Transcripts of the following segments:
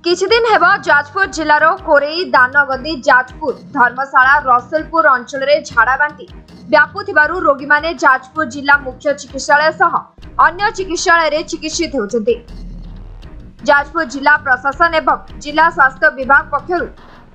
किछि दिन हेब जाजपुर जिलार कोरेई दानगदी जाजपुर धर्मशाला रसलपुर अंचल में झाड़ाबांति व्यापुथिबारु रोगी माने जाजपुर जिला मुख्य चिकित्सालय सह अन्य चिकित्सालय रे चिकित्सित होउछन्ति। जाजपुर जिला प्रशासन एवं जिला स्वास्थ्य विभाग पक्षरु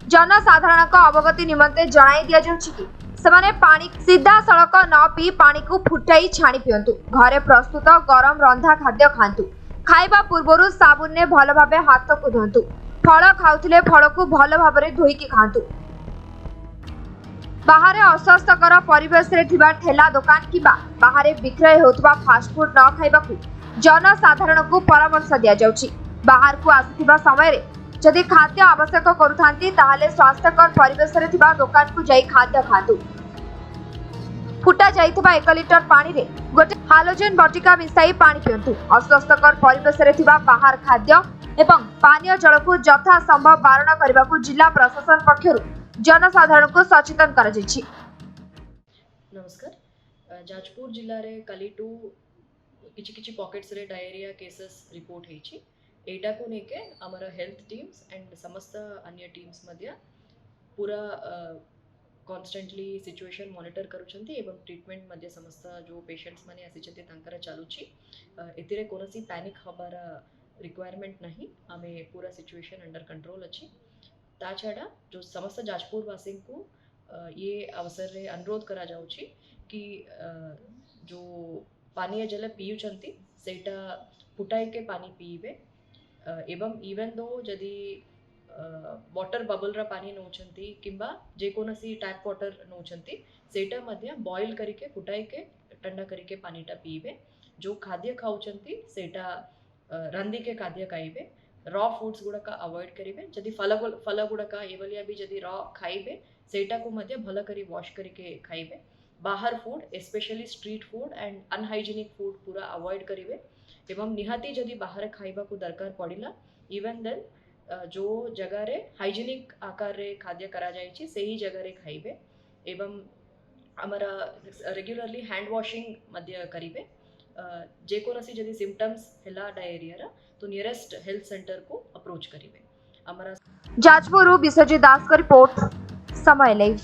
जनसाधारण अवगति निमंते जणाई दिया जाउछि कि सेमाने पानी सीधा सड़क न पी पानी को फुटाई छाणी पियंतु। घरे प्रस्तुत गरम रंधा खाद्य खांतु। खाइबा पूर्वरु साबुन ने भल भाबे हाथ को धोंतु। फल खाउथिले फल को भल भाबरे धोईकी खांतु। बाहर अस्वास्थ्यकर परिवेश रे थिबा ठेला दुकान किबा बाहर विक्रय होतबा फास्ट फूड न खाइबाकू जनसाधारण को परामर्श दिया जाउछि। बाहर को आसीथिबा समय रे जदि खाद्य आवश्यक करूथांती ताहाले स्वास्थ्यकर परिवेश रे थिबा दुकान को जाई खाद्य खांतु। फुटा जाइथिबा 1 लिटर पानी रे गोटे हालोजन बटिका मिसाई पानी पियंतु। अस्वास्थ्यकर परिवेश रे थिबा बाहर खाद्य एवं पानीय जल को यथा संभव बारण करबा को जिला प्रशासन पक्षरु जनसाधारण को सचेतन करा जायछि। नमस्कार। जाजपुर जिल्ला रे कालीटू किछि पॉकेट्स रे डायरिया केसेस रिपोर्ट हेछि। एटा को नेके हमर हेल्थ टीम्स एंड समस्त अन्य टीम्स मध्य पूरा कॉन्स्टेंटली सिचुएशन मॉनिटर करूछंती एवं ट्रीटमेंट मध्य समस्त जो पेशेंट्स माने आसीछंती तांकर चालुछि। एतिरे कोनोसी पैनिक हबार रिक्वायरमेंट नहीं। आमे पूरा सिचुएशन अंडर कंट्रोल अछि। ता छाड़ा जो समस्त जाजपुर वासी को ये अवसर रे अनुरोध करा जाउछि कि जो पानीय जल पियुछंती सेटा फुटाई के पानी पीबे एवं इवन दो जदि वाटर बबल रा पानी नौछंती किंबा जे कोनसी टैप वाटर नौछंती सेटा मध्य बॉईल करके फुटाई के ठंडा करके पानीटा पीबे। जो खाद्य खाउछंती सेटा रंदी के खाद्य खाइबे। रॉ फूड्स गुड़ाक अवॉइड करिवे। जदि फल गुड़ाक एवलिया भी जदि रॉ खाइबे सेटा को मध्य भल करी वॉश करके खाइबे। बाहर food specially street food and unhygienic food पूरा अवॉइड करिवे एवं निहाती जदि बाहर खाइबा को दरकार पड़िला इवन देन जो जगह रे हाइजीनिक आकार रे खाद्य करा जायछि सेही जगह रे खाइबे एवं हमारा रेगुलरली हैंड वॉशिंग मध्य करिवे। जे कोनसी जदि सिम्पटम्स हैला डायरिया रा तो नियरेस्ट हेल्थ सेंटर को अप्रोच करिवे। हमारा जाजपुर विश्वजीत दास का रिपोर्ट समय लाइव।